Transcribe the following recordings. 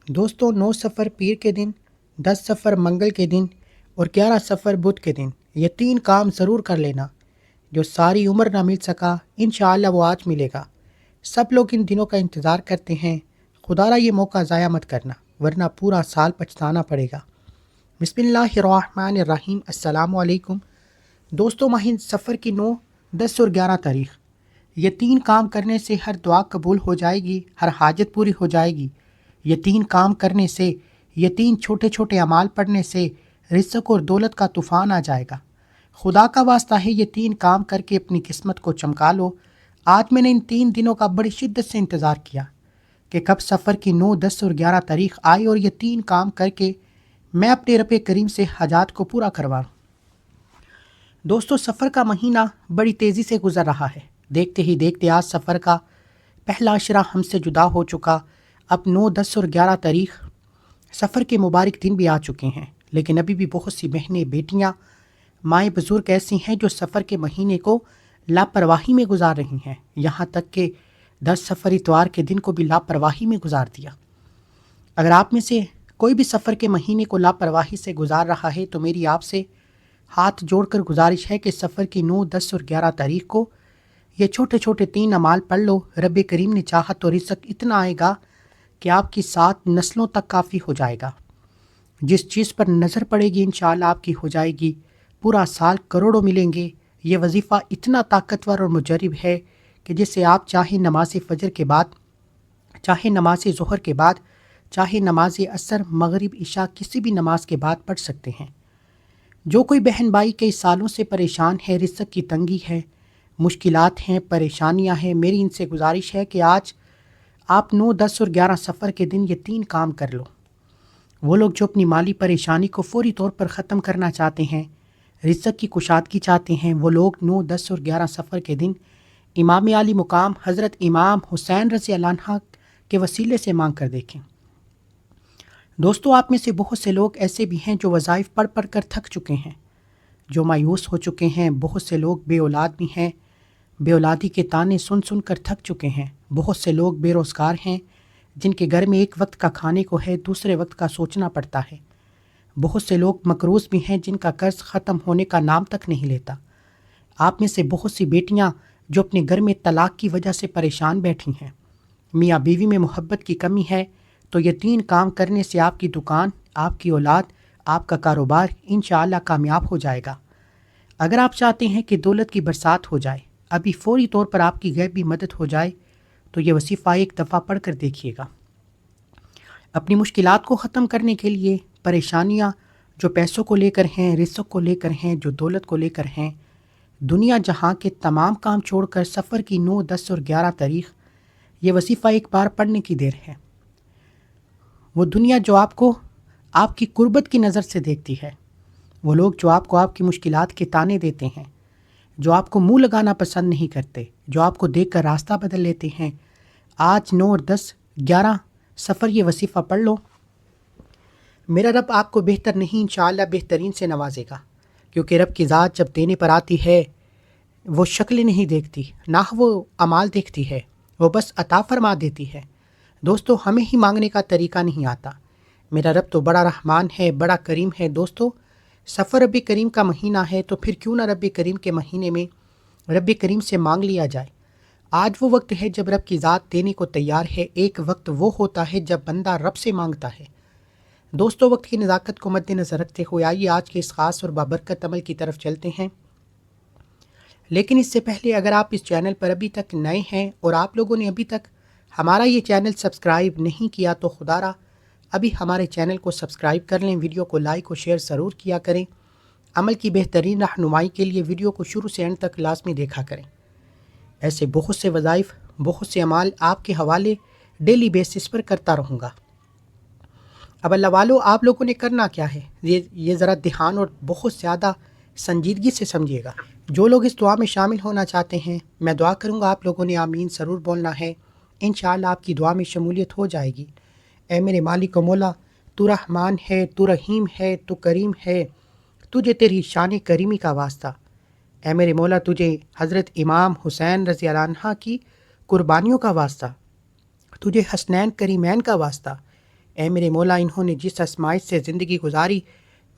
دوستوں 9 سفر پیر کے دن، 10 سفر منگل کے دن اور 11 سفر بدھ کے دن، یہ 3 کام ضرور کر لینا۔ جو ساری عمر نہ مل سکا انشاءاللہ وہ آج ملے گا۔ سب لوگ ان دنوں کا انتظار کرتے ہیں، خدا را یہ موقع ضائع مت کرنا ورنہ پورا سال پچھتانا پڑے گا۔ بسم اللہ الرحمن الرحیم۔ السلام علیکم دوستوں، ماہ سفر کی 9، 10 اور 11 تاریخ، یہ 3 کام کرنے سے ہر دعا قبول ہو جائے گی، ہر حاجت پوری ہو جائے گی۔ یہ 3 کام کرنے سے، یہ 3 چھوٹے چھوٹے اعمال پڑھنے سے رزق اور دولت کا طوفان آ جائے گا۔ خدا کا واسطہ ہے یہ 3 کام کر کے اپنی قسمت کو چمکا لو۔ آج میں نے ان 3 دنوں کا بڑی شدت سے انتظار کیا کہ کب سفر کی 9، 10 اور 11 تاریخ آئے اور یہ 3 کام کر کے میں اپنے رب کریم سے حاجات کو پورا کرواؤں۔ دوستو، سفر کا مہینہ بڑی تیزی سے گزر رہا ہے۔ دیکھتے ہی دیکھتے آج سفر کا پہلا عشرہ ہم سے جدا ہو چکا۔ اب 9، 10 اور 11 تاریخ سفر کے مبارک دن بھی آ چکے ہیں، لیکن ابھی بھی بہت سی بہنیں، بیٹیاں، مائیں بزرگ ایسی ہیں جو سفر کے مہینے کو لاپرواہی میں گزار رہی ہیں، یہاں تک کہ 10 سفر اتوار کے دن کو بھی لاپرواہی میں گزار دیا۔ اگر آپ میں سے کوئی بھی سفر کے مہینے کو لاپرواہی سے گزار رہا ہے تو میری آپ سے ہاتھ جوڑ کر گزارش ہے کہ سفر کی 9، 10 اور 11 تاریخ کو یہ چھوٹے چھوٹے 3 اعمال پڑھ لو۔ رب کریم نے چاہا تو رزق اتنا آئے گا کہ آپ کی 7 نسلوں تک کافی ہو جائے گا۔ جس چیز پر نظر پڑے گی انشاءاللہ آپ کی ہو جائے گی۔ پورا سال کروڑوں ملیں گے۔ یہ وظیفہ اتنا طاقتور اور مجرب ہے کہ جسے آپ چاہے نماز فجر کے بعد، چاہے نماز ظہر کے بعد، چاہے نماز عصر، مغرب، عشاء، کسی بھی نماز کے بعد پڑھ سکتے ہیں۔ جو کوئی بہن بھائی کئی سالوں سے پریشان ہے، رزق کی تنگی ہے، مشکلات ہیں، پریشانیاں ہیں، میری ان سے گزارش ہے کہ آج آپ 9، 10 اور 11 سفر کے دن یہ 3 کام کر لو۔ وہ لوگ جو اپنی مالی پریشانی کو فوری طور پر ختم کرنا چاہتے ہیں، رزق کی کشادگی چاہتے ہیں، وہ لوگ 9، 10 اور 11 سفر کے دن امام عالی مقام حضرت امام حسین رضی اللہ عنہ کے وسیلے سے مانگ کر دیکھیں۔ دوستو، آپ میں سے بہت سے لوگ ایسے بھی ہیں جو وظائف پڑھ پڑھ کر تھک چکے ہیں، جو مایوس ہو چکے ہیں۔ بہت سے لوگ بے اولاد بھی ہیں، بے اولادی کے طعنے سن سن کر تھک چکے ہیں۔ بہت سے لوگ بے روزگار ہیں، جن کے گھر میں ایک وقت کا کھانے کو ہے، دوسرے وقت کا سوچنا پڑتا ہے۔ بہت سے لوگ مقروض بھی ہیں، جن کا قرض ختم ہونے کا نام تک نہیں لیتا۔ آپ میں سے بہت سی بیٹیاں جو اپنے گھر میں طلاق کی وجہ سے پریشان بیٹھی ہیں۔ میاں بیوی میں محبت کی کمی ہے تو یہ 3 کام کرنے سے آپ کی دکان، آپ کی اولاد، آپ کا کاروبار انشاءاللہ کامیاب ہو جائے گا۔ اگر آپ چاہتے ہیں کہ دولت کی برسات ہو جائے، ابھی فوری طور پر آپ کی غیبی مدد ہو جائے، تو یہ وظیفہ ایک دفعہ پڑھ کر دیکھیے گا۔ اپنی مشکلات کو ختم کرنے کے لیے، پریشانیاں جو پیسوں کو لے کر ہیں، رزق کو لے کر ہیں، جو دولت کو لے کر ہیں، دنیا جہاں کے تمام کام چھوڑ کر سفر کی 9، 10 اور 11 تاریخ یہ وظیفہ ایک بار پڑھنے کی دیر ہے۔ وہ دنیا جو آپ کو آپ کی قربت کی نظر سے دیکھتی ہے، وہ لوگ جو آپ کو آپ کی مشکلات کے طعنے دیتے ہیں، جو آپ کو منہ لگانا پسند نہیں کرتے، جو آپ کو دیکھ کر راستہ بدل لیتے ہیں، آج 9 اور 10، 11 سفر یہ وظیفہ پڑھ لو۔ میرا رب آپ کو بہتر نہیں انشاءاللہ بہترین سے نوازے گا، کیونکہ رب کی ذات جب دینے پر آتی ہے وہ شکلیں نہیں دیکھتی، نہ وہ اعمال دیکھتی ہے، وہ بس عطا فرما دیتی ہے۔ دوستو، ہمیں ہی مانگنے کا طریقہ نہیں آتا۔ میرا رب تو بڑا رحمان ہے، بڑا کریم ہے۔ دوستو، سفر رب کریم کا مہینہ ہے تو پھر کیوں نہ رب کریم کے مہینے میں رب کریم سے مانگ لیا جائے۔ آج وہ وقت ہے جب رب کی ذات دینے کو تیار ہے، ایک وقت وہ ہوتا ہے جب بندہ رب سے مانگتا ہے۔ دوستو، وقت کی نزاکت کو مد نظر رکھتے ہوئے آئیے آج کے اس خاص اور بابرکت عمل کی طرف چلتے ہیں۔ لیکن اس سے پہلے اگر آپ اس چینل پر ابھی تک نئے ہیں اور آپ لوگوں نے ابھی تک ہمارا یہ چینل سبسکرائب نہیں کیا تو خدا را ابھی ہمارے چینل کو سبسکرائب کر لیں، ویڈیو کو لائک اور شیئر ضرور کیا کریں۔ عمل کی بہترین رہنمائی کے لیے ویڈیو کو شروع سے اینڈ تک لازمی دیکھا کریں۔ ایسے بہت سے وظائف، بہت سے اعمال آپ کے حوالے ڈیلی بیسس پر کرتا رہوں گا۔ اب اللہ والو، آپ لوگوں نے کرنا کیا ہے، یہ ذرا دھیان اور بہت زیادہ سنجیدگی سے سمجھیے گا۔ جو لوگ اس دعا میں شامل ہونا چاہتے ہیں، میں دعا کروں گا آپ لوگوں نے آمین ضرور بولنا ہے، انشاءاللہ آپ کی دعا میں شمولیت ہو جائے گی۔ اے میرے مالک و مولا، تو رحمان ہے، تو رحیم ہے، تو کریم ہے، تجھے تیری شان کریمی کا واسطہ۔ اے میرے مولا، تجھے حضرت امام حسین رضی اللہ عنہ کی قربانیوں کا واسطہ، تجھے حسنین کریمین کا واسطہ اے میرے مولا انہوں نے جس آزمائش سے زندگی گزاری،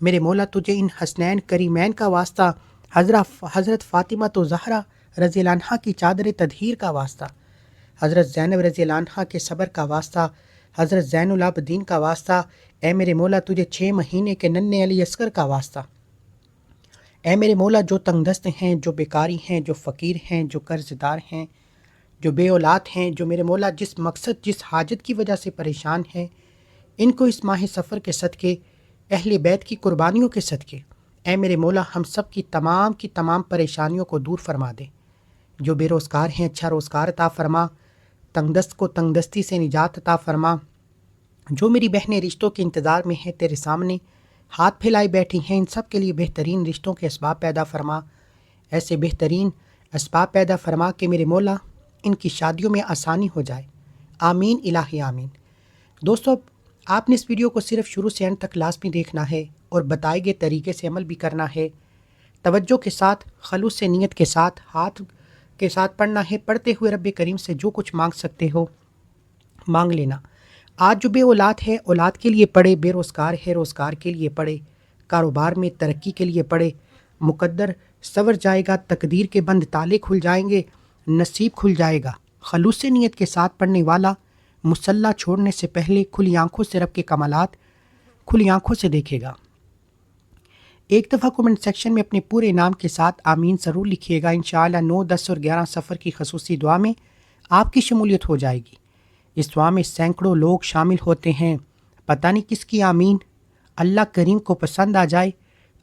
میرے مولا تجھے ان حسنین کریمین کا واسطہ، حضرت فاطمہ تو زہرا رضی اللہ عنہا کی چادر تدہیر کا واسطہ، حضرت زینب رضی اللہ عنہا کے صبر کا واسطہ، حضرت زین العابدین کا واسطہ، اے میرے مولا تجھے 6 مہینے کے ننھے علی اصغر کا واسطہ، اے میرے مولا جو تنگ دست ہیں، جو بیکاری ہیں، جو فقیر ہیں، جو قرض دار ہیں، جو بے اولاد ہیں، جو میرے مولا جس مقصد جس حاجت کی وجہ سے پریشان ہیں، ان کو اس ماہ سفر کے صدقے، اہل بیت کی قربانیوں کے صدقے، اے میرے مولا ہم سب کی تمام پریشانیوں کو دور فرما دے۔ جو بے روزگار ہیں اچھا روزگار عطا فرما، تنگ دست کو تنگ دستی سے نجات عطا فرما، جو میری بہنیں رشتوں کے انتظار میں ہیں تیرے سامنے ہاتھ پھیلائے بیٹھی ہیں، ان سب کے لیے بہترین رشتوں کے اسباب پیدا فرما، ایسے بہترین اسباب پیدا فرما کہ میرے مولا ان کی شادیوں میں آسانی ہو جائے، آمین الہی آمین۔ دوستو آپ نے اس ویڈیو کو صرف شروع سے اینڈ تک لازمی دیکھنا ہے اور بتائے گئے طریقے سے عمل بھی کرنا ہے، توجہ کے ساتھ، خلوص سے نیت کے ساتھ، ہاتھ کے ساتھ پڑھنا ہے، پڑھتے ہوئے رب کریم سے جو کچھ مانگ سکتے ہو مانگ لینا۔ آج جو بے اولاد ہے اولاد کے لیے پڑھے، بے روزگار ہے روزگار کے لیے پڑھے، کاروبار میں ترقی کے لیے پڑھے، مقدر سنور جائے گا، تقدیر کے بند تالے کھل جائیں گے، نصیب کھل جائے گا۔ خلوص نیت کے ساتھ پڑھنے والا مصلی چھوڑنے سے پہلے کھلی آنکھوں سے رب کے کمالات کھلی آنکھوں سے دیکھے گا۔ ایک دفعہ کومنٹ سیکشن میں اپنے پورے نام کے ساتھ آمین ضرور لکھیے گا، انشاءاللہ 9، 10 اور 11 سفر کی خصوصی دعا میں آپ کی شمولیت ہو جائے گی۔ اس دعا میں سینکڑوں لوگ شامل ہوتے ہیں، پتہ نہیں کس کی آمین اللہ کریم کو پسند آ جائے،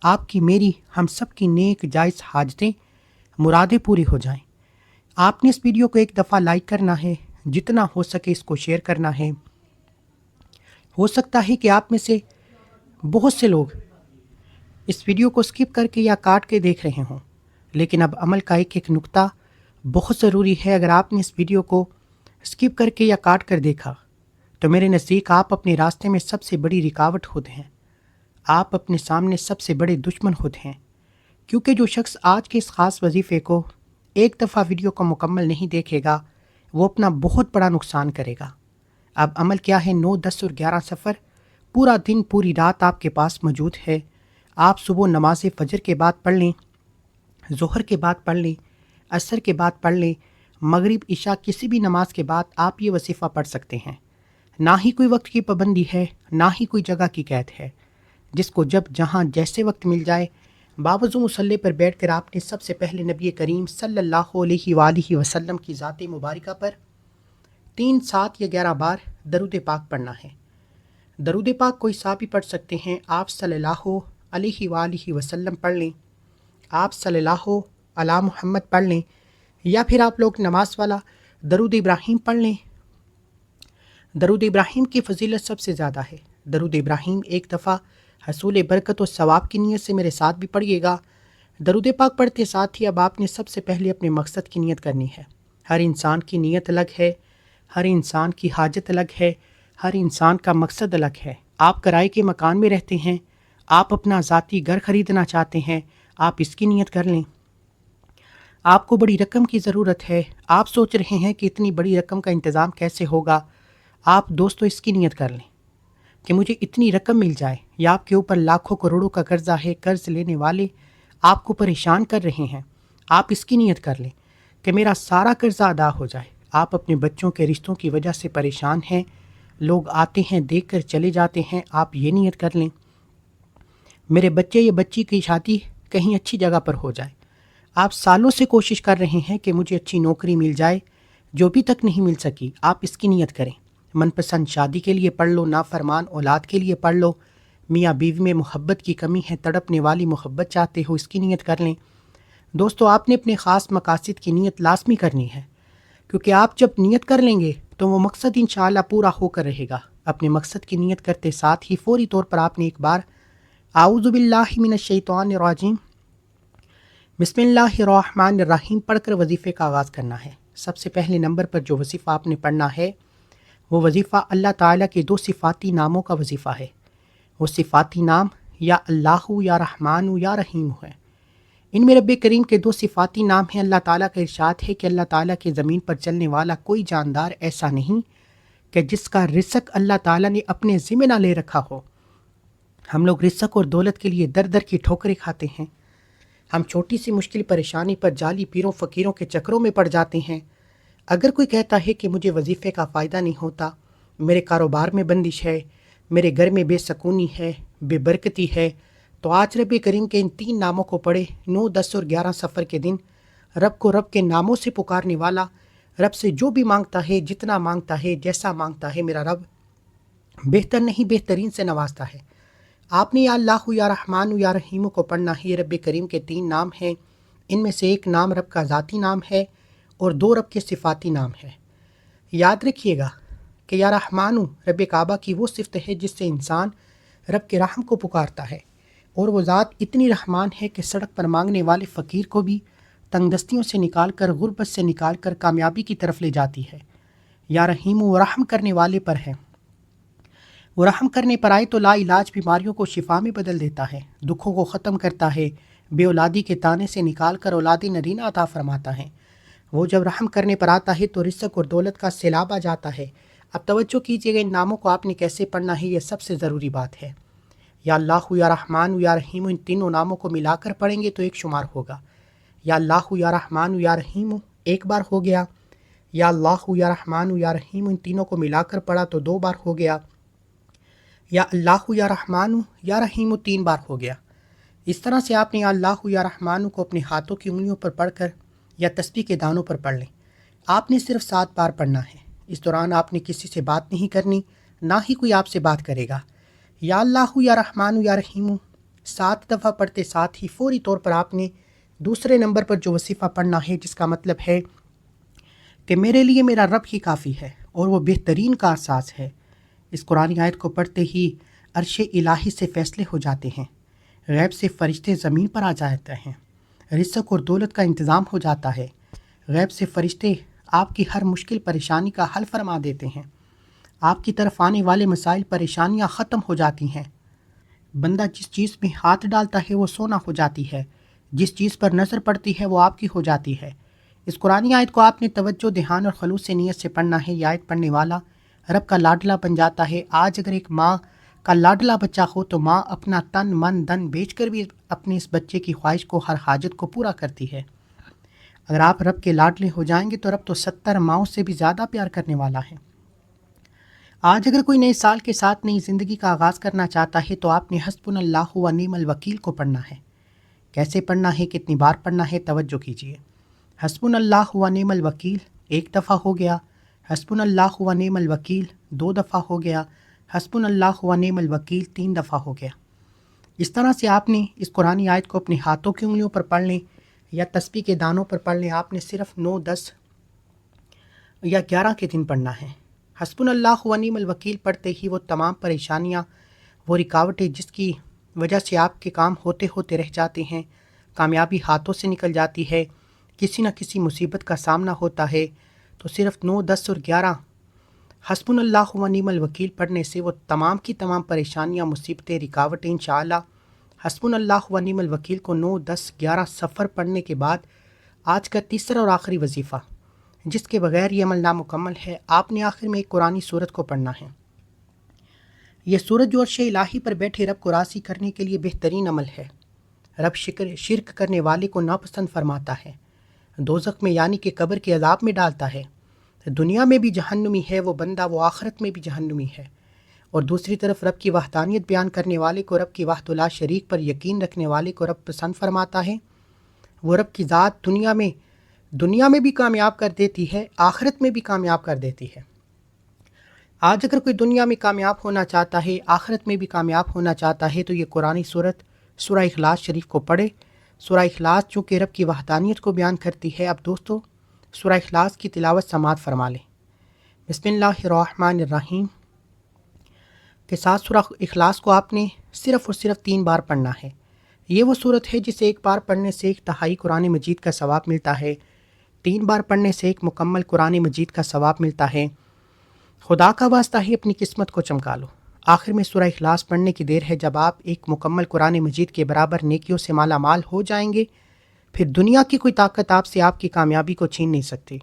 آپ کی میری ہم سب کی نیک جائز حاجتیں مرادیں پوری ہو جائیں۔ آپ نے اس ویڈیو کو ایک دفعہ لائک کرنا ہے، جتنا ہو سکے اس کو شیئر کرنا ہے۔ ہو سکتا ہے کہ آپ میں سے بہت سے لوگ اس ویڈیو کو سکپ کر کے یا کاٹ کے دیکھ رہے ہوں، لیکن اب عمل کا ایک نقطہ بہت ضروری ہے۔ اگر آپ نے اس ویڈیو کو سکپ کر کے یا کاٹ کر دیکھا تو میرے نزدیک آپ اپنے راستے میں سب سے بڑی رکاوٹ ہوتے ہیں، آپ اپنے سامنے سب سے بڑے دشمن ہوتے ہیں، کیونکہ جو شخص آج کے اس خاص وظیفے کو ایک دفعہ ویڈیو کو مکمل نہیں دیکھے گا وہ اپنا بہت بڑا نقصان کرے گا۔ اب عمل کیا ہے؟ 9، 10 اور 11 سفر پورا دن پوری رات آپ کے پاس موجود ہے۔ آپ صبح نماز فجر کے بعد پڑھ لیں، ظہر کے بعد پڑھ لیں، عصر کے بعد پڑھ لیں، مغرب عشاء کسی بھی نماز کے بعد آپ یہ وظیفہ پڑھ سکتے ہیں۔ نہ ہی کوئی وقت کی پابندی ہے، نہ ہی کوئی جگہ کی قید ہے، جس کو جب جہاں جیسے وقت مل جائے باوضو مصلی پر بیٹھ کر آپ نے سب سے پہلے نبی کریم صلی اللہ علیہ وآلہ وسلم کی ذات مبارکہ پر 3، 7 یا 11 بار درود پاک پڑھنا ہے۔ درود پاک کوئی سا بھی پڑھ سکتے ہیں، آپ صلی اللہ علیہ وآلہ وسلم پڑھ لیں، آپ صلی اللہ علی محمد پڑھ لیں، یا پھر آپ لوگ نماز والا درود ابراہیم پڑھ لیں۔ درود ابراہیم کی فضیلت سب سے زیادہ ہے۔ درود ابراہیم ایک دفعہ حصول برکت و ثواب کی نیت سے میرے ساتھ بھی پڑھیے گا۔ درود پاک پڑھتے ساتھ ہی اب آپ نے سب سے پہلے اپنے مقصد کی نیت کرنی ہے۔ ہر انسان کی نیت الگ ہے، ہر انسان کی حاجت الگ ہے، ہر انسان کا مقصد الگ ہے۔ آپ کرائے کے مکان میں رہتے ہیں، آپ اپنا ذاتی گھر خریدنا چاہتے ہیں، آپ اس کی نیت کر لیں۔ آپ کو بڑی رقم کی ضرورت ہے، آپ سوچ رہے ہیں کہ اتنی بڑی رقم کا انتظام کیسے ہوگا، آپ دوستو اس کی نیت کر لیں کہ مجھے اتنی رقم مل جائے، یا آپ کے اوپر لاکھوں کروڑوں کا قرضہ ہے، قرض لینے والے آپ کو پریشان کر رہے ہیں، آپ اس کی نیت کر لیں کہ میرا سارا قرضہ ادا ہو جائے۔ آپ اپنے بچوں کے رشتوں کی وجہ سے پریشان ہیں، لوگ آتے ہیں دیکھ کر چلے جاتے ہیں، آپ یہ نیت کر لیں میرے بچے یا بچی کی شادی کہیں اچھی جگہ پر ہو جائے۔ آپ سالوں سے کوشش کر رہے ہیں کہ مجھے اچھی نوکری مل جائے، جو بھی تک نہیں مل سکی، آپ اس کی نیت کریں۔ من پسند شادی کے لیے پڑھ لو، نافرمان اولاد کے لیے پڑھ لو، میاں بیوی میں محبت کی کمی ہے، تڑپنے والی محبت چاہتے ہو، اس کی نیت کر لیں۔ دوستو آپ نے اپنے خاص مقاصد کی نیت لازمی کرنی ہے، کیونکہ آپ جب نیت کر لیں گے تو وہ مقصد انشاءاللہ پورا ہو کر رہے گا۔ اپنے مقصد کی نیت کرتے ساتھ ہی فوری طور پر آپ نے ایک بار اعوذ باللہ من الشیطان الرجیم بسم اللہ الرحمن الرحیم پڑھ کر وظیفے کا آغاز کرنا ہے۔ سب سے پہلے نمبر پر جو وظیفہ آپ نے پڑھنا ہے وہ وظیفہ اللہ تعالیٰ کے 2 صفاتی ناموں کا وظیفہ ہے۔ وہ صفاتی نام یا اللہ یا رحمان یا رحیم ہے۔ ان میں رب کریم کے 2 صفاتی نام ہیں۔ اللہ تعالیٰ کا ارشاد ہے کہ اللہ تعالیٰ کے زمین پر چلنے والا کوئی جاندار ایسا نہیں کہ جس کا رزق اللہ تعالیٰ نے اپنے ذمہ نہ لے رکھا ہو۔ ہم لوگ رزق اور دولت کے لیے در در کی ٹھوکریں کھاتے ہیں۔ ہم چھوٹی سی مشکل پریشانی پر جعلی پیروں فقیروں کے چکروں میں پڑ جاتے ہیں۔ اگر کوئی کہتا ہے کہ مجھے وظیفے کا فائدہ نہیں ہوتا، میرے کاروبار میں بندش ہے، میرے گھر میں بے سکونی ہے، بے برکتی ہے، تو آج رب کریم کے ان 3 ناموں کو پڑھے۔ 9، 10 اور 11 سفر کے دن رب کو رب کے ناموں سے پکارنے والا، رب سے جو بھی مانگتا ہے، جتنا مانگتا ہے، جیسا مانگتا ہے، میرا رب بہتر نہیں بہترین سے نوازتا ہے۔ آپ نے یا اللہ یا رحمان یا رحیم کو پڑھنا ہے۔ یہ رب کریم کے 3 نام ہیں، ان میں سے ایک نام رب کا ذاتی نام ہے اور 2 رب کے صفاتی نام ہے۔ یاد رکھیے گا کہ یا رحمان رب کعبہ کی وہ صفت ہے جس سے انسان رب کے رحم کو پکارتا ہے، اور وہ ذات اتنی رحمان ہے کہ سڑک پر مانگنے والے فقیر کو بھی تنگ دستیوں سے نکال کر، غربت سے نکال کر کامیابی کی طرف لے جاتی ہے۔ یا رحیم وہ رحم کرنے والے پر ہے، وہ رحم کرنے پر آئے تو لا علاج بیماریوں کو شفا میں بدل دیتا ہے، دکھوں کو ختم کرتا ہے، بے اولادی کے تانے سے نکال کر اولاد نرینہ عطا فرماتا ہے۔ وہ جب رحم کرنے پر آتا ہے تو رزق اور دولت کا سیلاب آ جاتا ہے۔ اب توجہ کیجیے گا، ان ناموں کو آپ نے کیسے پڑھنا ہے، یہ سب سے ضروری بات ہے۔ یا اللہ یا رحمان یا رحیم، ان تینوں ناموں کو ملا کر پڑھیں گے تو ایک شمار ہوگا۔ یا اللہ یا رحمان یا رحیم ایک بار ہو گیا، یا اللہ یا رحمان یا رحیم ان تینوں کو ملا کر پڑھا تو 2 بار ہو گیا، یا اللہ یا رحمان یا رحیم 3 بار ہو گیا۔ اس طرح سے آپ نے یا اللہ یا رحمان کو اپنے ہاتھوں کی انگلیوں پر پڑھ کر یا تسبیح کے دانوں پر پڑھ لیں۔ آپ نے صرف 7 بار پڑھنا ہے۔ اس دوران آپ نے کسی سے بات نہیں کرنی، نہ ہی کوئی آپ سے بات کرے گا۔ یا اللہ یا رحمان یا رحیم 7 دفعہ پڑھتے ساتھ ہی فوری طور پر آپ نے دوسرے نمبر پر جو وظیفہ پڑھنا ہے، جس کا مطلب ہے کہ میرے لیے میرا رب ہی کافی ہے اور وہ بہترین کا احساس ہے۔ اس قرآن آیت کو پڑھتے ہی عرش الہی سے فیصلے ہو جاتے ہیں، غیب سے فرشتے زمین پر آ جاتے ہیں، رزق اور دولت کا انتظام ہو جاتا ہے، غیب سے فرشتے آپ کی ہر مشکل پریشانی کا حل فرما دیتے ہیں، آپ کی طرف آنے والے مسائل پریشانیاں ختم ہو جاتی ہیں۔ بندہ جس چیز میں ہاتھ ڈالتا ہے وہ سونا ہو جاتی ہے، جس چیز پر نظر پڑتی ہے وہ آپ کی ہو جاتی ہے۔ اس قرآن آیت کو آپ نے توجہ، دھیان اور خلوص سے نیت سے پڑھنا ہے۔ یہ آیت پڑھنے والا رب کا لاڈلا بن جاتا ہے۔ آج اگر ایک ماں کا لاڈلا بچہ ہو تو ماں اپنا تن من دن بیچ کر بھی اپنے اس بچے کی خواہش کو، ہر حاجت کو پورا کرتی ہے۔ اگر آپ رب کے لاڈلے ہو جائیں گے تو رب تو 70 ماؤں سے بھی زیادہ پیار کرنے والا ہے۔ آج اگر کوئی نئے سال کے ساتھ نئی زندگی کا آغاز کرنا چاہتا ہے تو آپ نے حسبنا اللہ و نعم الوکیل کو پڑھنا ہے۔ کیسے پڑھنا ہے، کتنی بار پڑھنا ہے، توجہ کیجیے۔ حسبنا اللہ و نعم الوکیل 1 دفعہ ہو گیا، حسبنا اللہ و نعم الوکیل 2 دفعہ ہو گیا، حسبنا اللہ و نعم الوکیل 3 دفعہ ہو گیا۔ اس طرح سے آپ نے اس قرآن آیت کو اپنے ہاتھوں کی انگلیوں پر پڑھ لیں یا تسبیح کے دانوں پر پڑھ لیں۔ آپ نے صرف 9، 10 یا 11 کے دن پڑھنا ہے۔ حسبنا اللہ و نعم الوکیل پڑھتے ہی وہ تمام پریشانیاں، وہ رکاوٹیں جس کی وجہ سے آپ کے کام ہوتے ہوتے رہ جاتے ہیں، کامیابی ہاتھوں سے نکل جاتی ہے، کسی نہ کسی مصیبت کا سامنا ہوتا ہے، تو صرف 9، 10 اور 11 حسبنا اللہ و نعم الوکیل پڑھنے سے وہ تمام کی تمام پریشانیاں، مصیبتیں، رکاوٹیں انشاءاللہ حسبنا اللہ و نعم الوکیل کو 9، 10، 11 سفر پڑھنے کے بعد آج کا تیسرا اور آخری وظیفہ، جس کے بغیر یہ عمل نامکمل ہے، آپ نے آخر میں ایک قرآنی سورت کو پڑھنا ہے۔ یہ سورت جو عرش الہی پر بیٹھے رب کو راضی کرنے کے لیے بہترین عمل ہے۔ رب شرک کرنے والے کو ناپسند فرماتا ہے، دوزخ میں یعنی کہ قبر کے عذاب میں ڈالتا ہے، دنیا میں بھی جہنمی ہے وہ بندہ، وہ آخرت میں بھی جہنمی ہے۔ اور دوسری طرف رب کی وحدانیت بیان کرنے والے کو، رب کی وحدہ لا شریک پر یقین رکھنے والے کو رب پسند فرماتا ہے۔ وہ رب کی ذات دنیا میں بھی کامیاب کر دیتی ہے، آخرت میں بھی کامیاب کر دیتی ہے۔ آج اگر کوئی دنیا میں کامیاب ہونا چاہتا ہے، آخرت میں بھی کامیاب ہونا چاہتا ہے، تو یہ قرآنی سورت سورہ اخلاص شریف کو پڑھے۔ سورہ اخلاص چونکہ رب کی وحدانیت کو بیان کرتی ہے۔ اب دوستو سورہ اخلاص کی تلاوت سماعت فرما لیں۔ بسم اللہ الرحمن الرحیم کے ساتھ سورہ اخلاص کو آپ نے صرف اور صرف 3 بار پڑھنا ہے۔ یہ وہ صورت ہے جسے 1 بار پڑھنے سے 1/3 قرآن مجید کا ثواب ملتا ہے، 3 بار پڑھنے سے 1 مکمل قرآن مجید کا ثواب ملتا ہے۔ خدا کا واسطہ ہے، اپنی قسمت کو چمکا لو۔ آخر میں سورہ اخلاص پڑھنے کی دیر ہے، جب آپ 1 مکمل قرآن مجید کے برابر نیکیوں سے مالا مال ہو جائیں گے، پھر دنیا کی کوئی طاقت آپ سے آپ کی کامیابی کو چھین نہیں سکتی،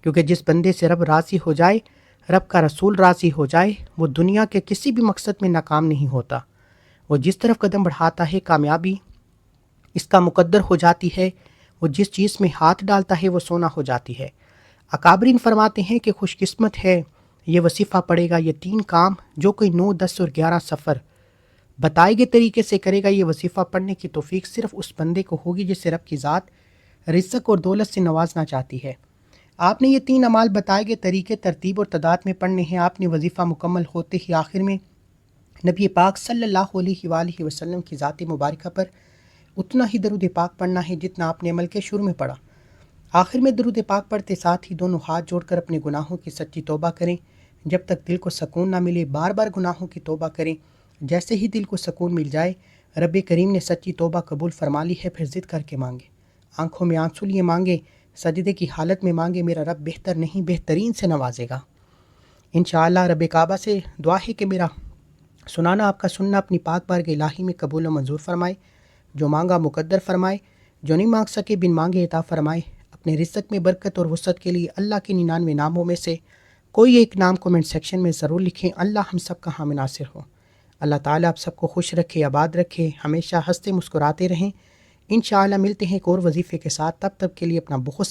کیونکہ جس بندے سے رب راضی ہو جائے، رب کا رسول راضی ہو جائے وہ دنیا کے کسی بھی مقصد میں ناکام نہیں ہوتا۔ وہ جس طرف قدم بڑھاتا ہے کامیابی اس کا مقدر ہو جاتی ہے، وہ جس چیز میں ہاتھ ڈالتا ہے وہ سونا ہو جاتی ہے۔ اکابرین فرماتے ہیں کہ خوش قسمت ہے یہ وظیفہ پڑھے گا، یہ 3 کام جو کوئی 9، 10 اور 11 سفر بتائے گئے طریقے سے کرے گا۔ یہ وظیفہ پڑھنے کی توفیق صرف اس بندے کو ہوگی جسے رب کی ذات رزق اور دولت سے نوازنا چاہتی ہے۔ آپ نے یہ 3 اعمال بتائے گئے طریقے ترتیب اور تعداد میں پڑھنے ہیں۔ آپ نے وظیفہ مکمل ہوتے ہی آخر میں نبی پاک صلی اللہ علیہ وآلہ وسلم کی ذات مبارکہ پر اتنا ہی درود پاک پڑھنا ہے جتنا آپ نے عمل کے شروع میں پڑھا۔ آخر میں درود پاک پڑھتے ساتھ ہی دونوں ہاتھ جوڑ کر اپنے گناہوں کی سچی توبہ کریں جب تک دل کو سکون نہ ملے۔ بار بار گناہوں کی توبہ کریں، جیسے ہی دل کو سکون مل جائے رب کریم نے سچی توبہ قبول فرما لی ہے، پھر ضد کر کے مانگے، آنکھوں میں آنسو لیے مانگے، سجدے کی حالت میں مانگے، میرا رب بہتر نہیں بہترین سے نوازے گا۔ انشاءاللہ رب کعبہ سے دعا ہے کہ میرا سنانا آپ کا سننا اپنی پاک بارگاہ الہی میں قبول و منظور فرمائے، جو مانگا مقدر فرمائے، جو نہیں مانگ سکے بن مانگے عطا فرمائے۔ اپنے رزق میں برکت اور وسعت کے لیے اللہ کے 99 ناموں میں سے کوئی ایک نام کومنٹ سیکشن میں ضرور لکھیں۔ اللہ ہم سب کا حامی ناصر ہو۔ اللہ تعالیٰ آپ سب کو خوش رکھے، آباد رکھے، ہمیشہ ہنستے مسکراتے رہیں۔ انشاءاللہ ملتے ہیں ایک اور وظیفے کے ساتھ، تب تک کے لیے اپنا بہت